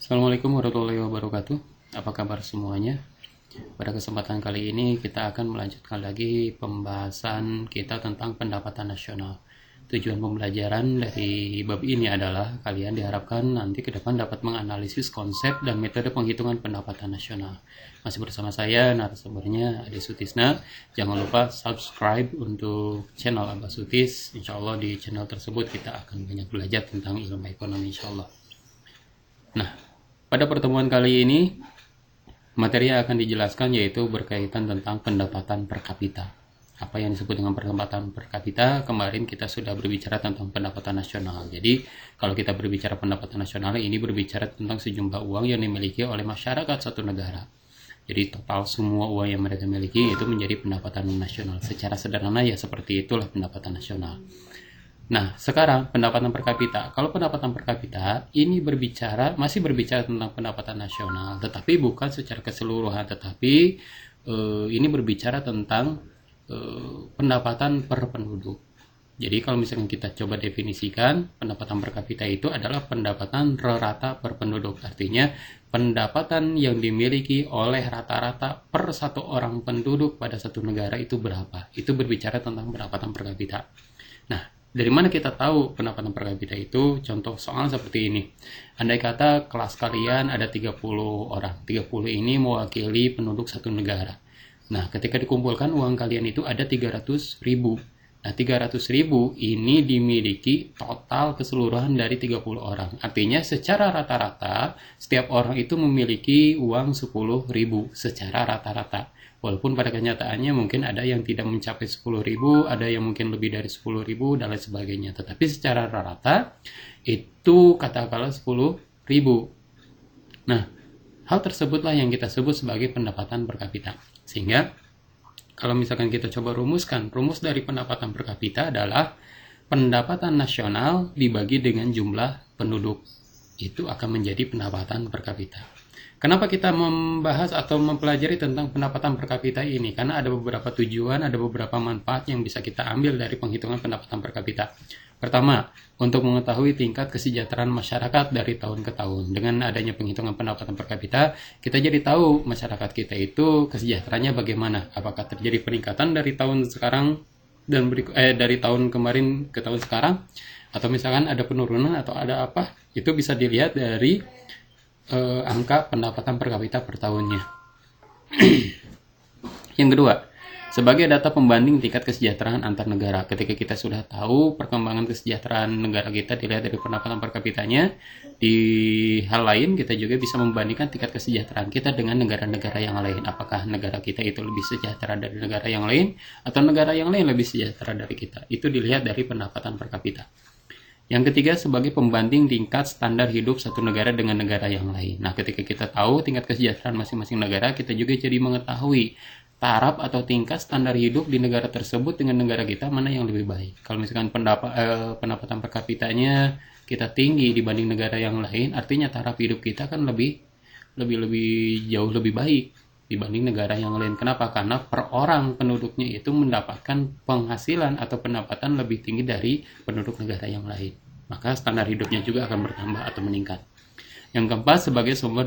Assalamualaikum warahmatullahi wabarakatuh. Apa kabar semuanya? Pada kesempatan kali ini kita akan melanjutkan lagi pembahasan kita tentang pendapatan nasional. Tujuan pembelajaran dari bab ini adalah kalian diharapkan nanti ke depan dapat menganalisis konsep dan metode penghitungan pendapatan nasional. Masih bersama saya, narasumbernya Ade Sutisna. Jangan lupa subscribe untuk channel Abah Sutis. Insya Allah di channel tersebut kita akan banyak belajar tentang ilmu ekonomi insya Allah. Nah, pada pertemuan kali ini materi yang akan dijelaskan yaitu berkaitan tentang pendapatan per kapita. Apa yang disebut dengan pendapatan per kapita, kemarin kita sudah berbicara tentang pendapatan nasional. Jadi, kalau kita berbicara pendapatan nasional, ini berbicara tentang sejumlah uang yang dimiliki oleh masyarakat suatu negara. Jadi, total semua uang yang mereka miliki itu menjadi pendapatan nasional. Secara sederhana ya seperti itulah pendapatan nasional. Nah, sekarang pendapatan per kapita. Kalau pendapatan per kapita ini masih berbicara tentang pendapatan nasional, tetapi bukan secara keseluruhan, tetapi ini berbicara tentang pendapatan per penduduk. Jadi kalau misalkan kita coba definisikan, pendapatan per kapita itu adalah pendapatan rata per penduduk. Artinya pendapatan yang dimiliki oleh rata-rata per satu orang penduduk pada satu negara itu berapa. Itu berbicara tentang pendapatan per kapita. Nah, dari mana kita tahu pendapatan per kapita itu? Contoh soal seperti ini. Andai kata kelas kalian ada 30 orang. 30 ini mewakili penduduk satu negara. Nah, ketika dikumpulkan uang kalian itu ada 300.000. Nah, 300.000 ini dimiliki total keseluruhan dari 30 orang. Artinya secara rata-rata setiap orang itu memiliki uang 10.000 secara rata-rata. Walaupun pada kenyataannya mungkin ada yang tidak mencapai 10.000, ada yang mungkin lebih dari 10.000 dan lain sebagainya. Tetapi secara rata-rata itu katakanlah 10.000. Nah, hal tersebutlah yang kita sebut sebagai pendapatan per kapita. Sehingga kalau misalkan kita coba rumuskan, rumus dari pendapatan per kapita adalah pendapatan nasional dibagi dengan jumlah penduduk. Itu akan menjadi pendapatan per kapita. Kenapa kita membahas atau mempelajari tentang pendapatan per kapita ini? Karena ada beberapa tujuan, ada beberapa manfaat yang bisa kita ambil dari penghitungan pendapatan per kapita. Pertama, untuk mengetahui tingkat kesejahteraan masyarakat dari tahun ke tahun. Dengan adanya penghitungan pendapatan per kapita, kita jadi tahu masyarakat kita itu kesejahteraannya bagaimana. Apakah terjadi peningkatan dari tahun sekarang dan dari tahun kemarin ke tahun sekarang, atau misalkan ada penurunan atau ada apa? Itu bisa dilihat dari angka pendapatan per kapita per tahunnya. Yang kedua, sebagai data pembanding tingkat kesejahteraan antar negara. Ketika kita sudah tahu perkembangan kesejahteraan negara kita dilihat dari pendapatan per kapitanya, di hal lain kita juga bisa membandingkan tingkat kesejahteraan kita dengan negara-negara yang lain. Apakah negara kita itu lebih sejahtera dari negara yang lain, atau negara yang lain lebih sejahtera dari kita. Itu dilihat dari pendapatan per kapita. Yang ketiga, sebagai pembanding tingkat standar hidup satu negara dengan negara yang lain. Nah, ketika kita tahu tingkat kesejahteraan masing-masing negara, kita juga jadi mengetahui taraf atau tingkat standar hidup di negara tersebut dengan negara kita mana yang lebih baik. Kalau misalkan pendapatan per kapitanya kita tinggi dibanding negara yang lain, artinya taraf hidup kita kan lebih jauh lebih baik dibanding negara yang lain. Kenapa? Karena per orang penduduknya itu mendapatkan penghasilan atau pendapatan lebih tinggi dari penduduk negara yang lain. Maka standar hidupnya juga akan bertambah atau meningkat. Yang keempat, sebagai sumber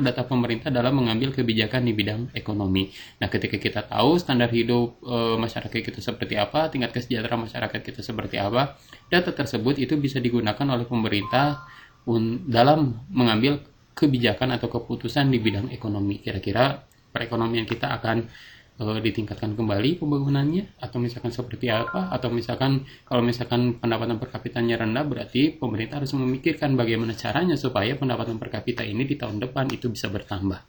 data pemerintah dalam mengambil kebijakan di bidang ekonomi. Nah, ketika kita tahu standar hidup masyarakat kita seperti apa, tingkat kesejahteraan masyarakat kita seperti apa, data tersebut itu bisa digunakan oleh pemerintah dalam mengambil kebijakan atau keputusan di bidang ekonomi. Kira-kira perekonomian kita akan ditingkatkan kembali pembangunannya, atau misalkan seperti apa, atau misalkan kalau misalkan pendapatan per kapitanya rendah, berarti pemerintah harus memikirkan bagaimana caranya supaya pendapatan per kapita ini di tahun depan itu bisa bertambah.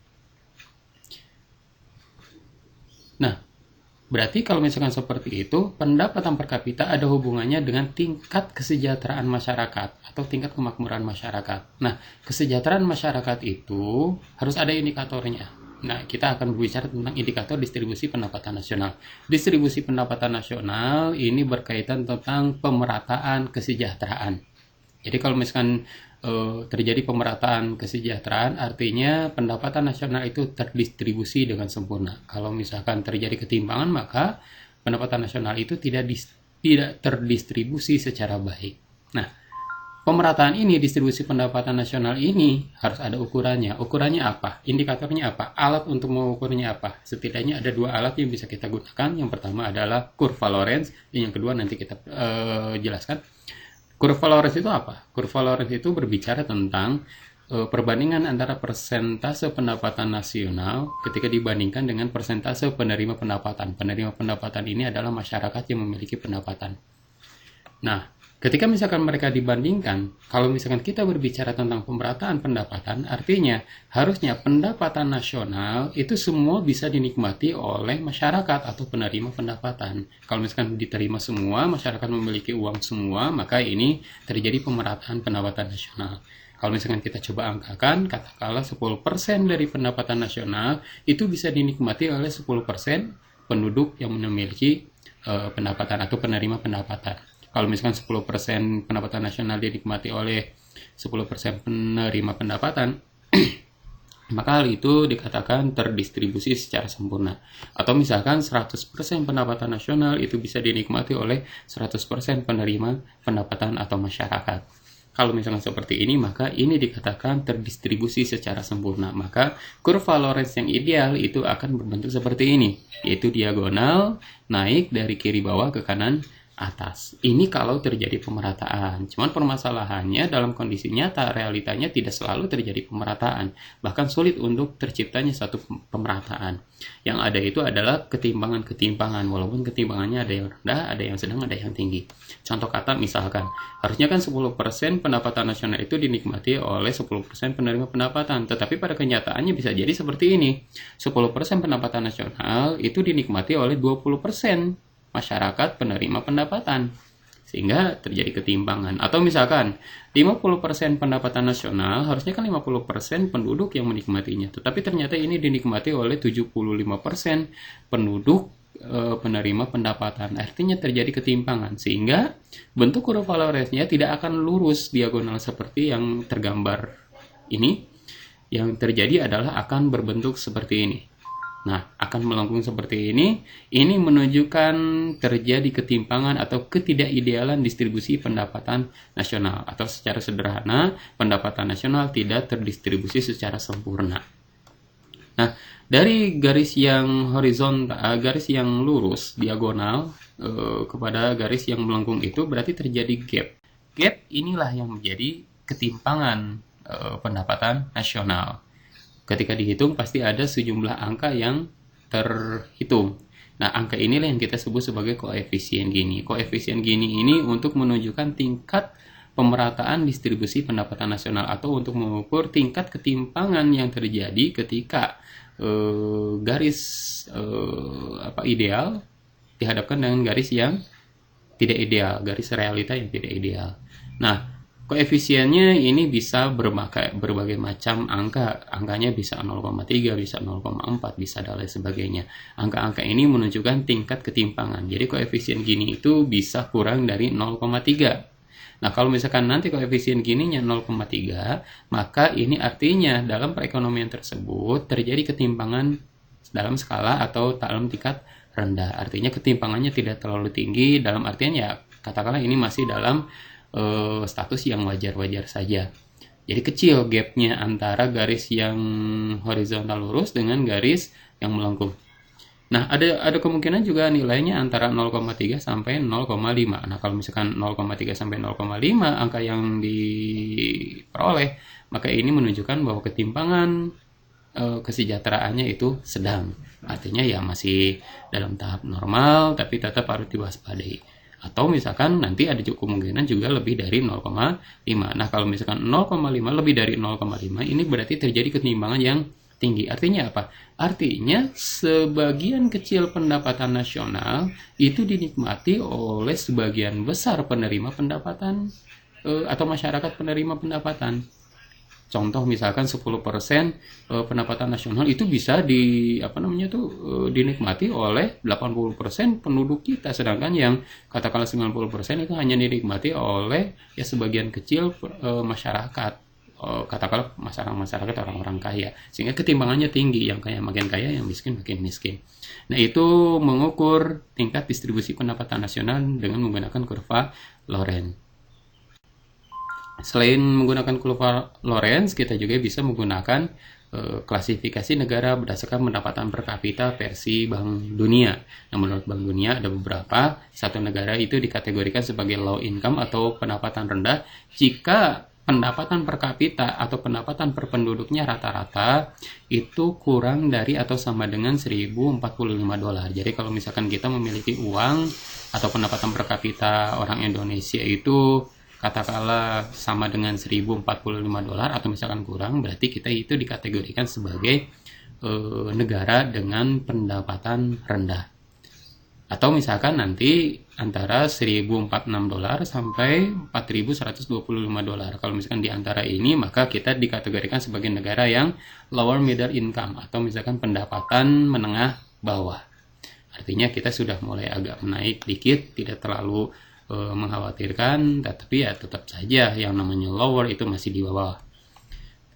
Nah, berarti kalau misalkan seperti itu, pendapatan per kapita ada hubungannya dengan tingkat kesejahteraan masyarakat atau tingkat kemakmuran masyarakat. Nah, kesejahteraan masyarakat itu harus ada indikatornya. Nah, kita akan berbicara tentang indikator distribusi pendapatan nasional. Distribusi pendapatan nasional ini berkaitan tentang pemerataan kesejahteraan. Jadi kalau misalkan terjadi pemerataan kesejahteraan, artinya pendapatan nasional itu terdistribusi dengan sempurna. Kalau misalkan terjadi ketimpangan, maka pendapatan nasional itu tidak terdistribusi secara baik. Nah, pemerataan ini, distribusi pendapatan nasional ini harus ada ukurannya. Ukurannya apa? Indikatornya apa? Alat untuk mengukurnya apa? Setidaknya ada dua alat yang bisa kita gunakan. Yang pertama adalah kurva Lorenz, yang kedua nanti kita jelaskan. Kurva Lorenz itu apa? Kurva Lorenz itu berbicara tentang perbandingan antara persentase pendapatan nasional ketika dibandingkan dengan persentase penerima pendapatan. Penerima pendapatan ini adalah masyarakat yang memiliki pendapatan. Nah, ketika misalkan mereka dibandingkan, kalau misalkan kita berbicara tentang pemerataan pendapatan, artinya harusnya pendapatan nasional itu semua bisa dinikmati oleh masyarakat atau penerima pendapatan. Kalau misalkan diterima semua, masyarakat memiliki uang semua, maka ini terjadi pemerataan pendapatan nasional. Kalau misalkan kita coba angkakan, katakanlah 10% dari pendapatan nasional itu bisa dinikmati oleh 10% penduduk yang memiliki pendapatan atau penerima pendapatan. Kalau misalkan 10% pendapatan nasional dinikmati oleh 10% penerima pendapatan, maka hal itu dikatakan terdistribusi secara sempurna. Atau misalkan 100% pendapatan nasional itu bisa dinikmati oleh 100% penerima pendapatan atau masyarakat. Kalau misalkan seperti ini, maka ini dikatakan terdistribusi secara sempurna. Maka kurva Lorenz yang ideal itu akan berbentuk seperti ini, yaitu diagonal naik dari kiri bawah ke kanan atas. Ini kalau terjadi pemerataan. Cuman permasalahannya dalam kondisi nyata, realitanya tidak selalu terjadi pemerataan. Bahkan sulit untuk terciptanya satu pemerataan. Yang ada itu adalah ketimpangan-ketimpangan. Walaupun ketimpangannya ada yang rendah, ada yang sedang, ada yang tinggi. Contoh kata misalkan, harusnya kan 10% pendapatan nasional itu dinikmati oleh 10% penerima pendapatan. Tetapi pada kenyataannya bisa jadi seperti ini. 10% pendapatan nasional itu dinikmati oleh 20% masyarakat penerima pendapatan, sehingga terjadi ketimpangan. Atau misalkan 50% pendapatan nasional, harusnya kan 50% penduduk yang menikmatinya, tetapi ternyata ini dinikmati oleh 75% penduduk penerima pendapatan. Artinya terjadi ketimpangan, sehingga bentuk kurva Lorenz-nya tidak akan lurus diagonal seperti yang tergambar ini. Yang terjadi adalah akan berbentuk seperti ini. Nah, akan melengkung seperti ini menunjukkan terjadi ketimpangan atau ketidakidealan distribusi pendapatan nasional. Atau secara sederhana, pendapatan nasional tidak terdistribusi secara sempurna. Nah, dari garis yang horizontal, garis yang lurus, diagonal, kepada garis yang melengkung itu berarti terjadi gap. Gap inilah yang menjadi ketimpangan pendapatan nasional. Ketika dihitung pasti ada sejumlah angka yang terhitung. Nah, angka inilah yang kita sebut sebagai koefisien Gini. Koefisien Gini ini untuk menunjukkan tingkat pemerataan distribusi pendapatan nasional atau untuk mengukur tingkat ketimpangan yang terjadi ketika garis ideal dihadapkan dengan garis yang tidak ideal, garis realita yang tidak ideal. Nah, koefisiennya ini bisa berbagai macam angka. Angkanya bisa 0,3, bisa 0,4, bisa dan lain sebagainya. Angka-angka ini menunjukkan tingkat ketimpangan. Jadi koefisien Gini itu bisa kurang dari 0,3. Nah, kalau misalkan nanti koefisien Gininya 0,3, maka ini artinya dalam perekonomian tersebut terjadi ketimpangan dalam skala atau dalam tingkat rendah. Artinya ketimpangannya tidak terlalu tinggi, dalam artian ya katakanlah ini masih dalam status yang wajar-wajar saja. Jadi kecil gapnya antara garis yang horizontal lurus dengan garis yang melengkung. Nah, ada kemungkinan juga nilainya antara 0,3 sampai 0,5. Nah, kalau misalkan 0,3 sampai 0,5 angka yang diperoleh, maka ini menunjukkan bahwa ketimpangan kesejahteraannya itu sedang. Artinya ya masih dalam tahap normal, tapi tetap harus diwaspadai. Atau misalkan nanti ada kemungkinan juga lebih dari 0,5. Nah, kalau misalkan 0,5 lebih dari 0,5 ini berarti terjadi ketimpangan yang tinggi. Artinya apa? Artinya sebagian kecil pendapatan nasional itu dinikmati oleh sebagian besar penerima pendapatan atau masyarakat penerima pendapatan. Contoh misalkan 10% pendapatan nasional itu bisa dinikmati oleh 80% penduduk kita, sedangkan yang katakanlah 90% itu hanya dinikmati oleh ya sebagian kecil masyarakat, katakanlah masyarakat orang-orang kaya, sehingga ketimpangannya tinggi, yang kaya makin kaya, yang miskin makin miskin. Nah, itu mengukur tingkat distribusi pendapatan nasional dengan menggunakan kurva Lorenz. Selain menggunakan kurva Lorenz, kita juga bisa menggunakan klasifikasi negara berdasarkan pendapatan per kapita versi Bank Dunia. Nah, menurut Bank Dunia ada beberapa. Satu negara itu dikategorikan sebagai low income atau pendapatan rendah jika pendapatan per kapita atau pendapatan per penduduknya rata-rata itu kurang dari atau sama dengan 1045 dolar. Jadi kalau misalkan kita memiliki uang atau pendapatan per kapita orang Indonesia itu katakanlah sama dengan 1045 dolar atau misalkan kurang, berarti kita itu dikategorikan sebagai negara dengan pendapatan rendah. Atau misalkan nanti antara 1046 dolar sampai 4125 dolar. Kalau misalkan di antara ini, maka kita dikategorikan sebagai negara yang lower middle income atau misalkan pendapatan menengah bawah. Artinya kita sudah mulai agak menaik dikit, tidak terlalu mengkhawatirkan, tetapi ya tetap saja yang namanya lower itu masih di bawah.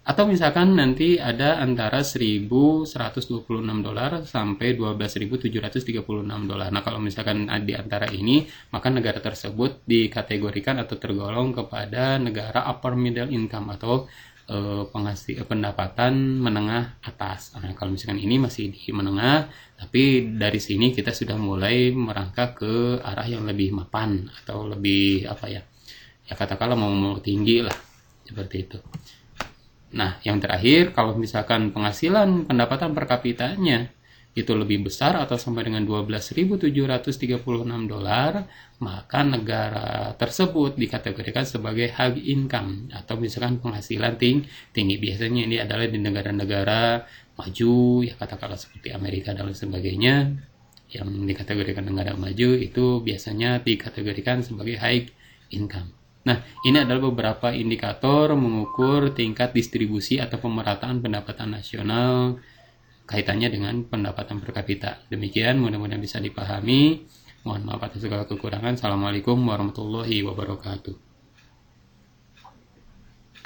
Atau misalkan nanti ada antara 1126 dolar sampai 12.736 dolar. Nah, kalau misalkan di antara ini, maka negara tersebut dikategorikan atau tergolong kepada negara upper middle income atau pendapatan menengah atas. Nah, kalau misalkan ini masih di menengah, tapi dari sini kita sudah mulai merangkak ke arah yang lebih mapan atau lebih ya katakanlah mau tinggi lah, seperti itu. Nah, yang terakhir, kalau misalkan penghasilan pendapatan per kapitanya itu lebih besar atau sama dengan 12.736 dolar, maka negara tersebut dikategorikan sebagai high income atau misalkan penghasilan tinggi. Biasanya ini adalah di negara-negara maju, ya katakanlah seperti Amerika dan lain sebagainya. Yang dikategorikan negara maju itu biasanya dikategorikan sebagai high income. Nah, ini adalah beberapa indikator mengukur tingkat distribusi atau pemerataan pendapatan nasional kaitannya dengan pendapatan per kapita. Demikian, mudah-mudahan bisa dipahami. Mohon maaf atas segala kekurangan. Assalamualaikum warahmatullahi wabarakatuh.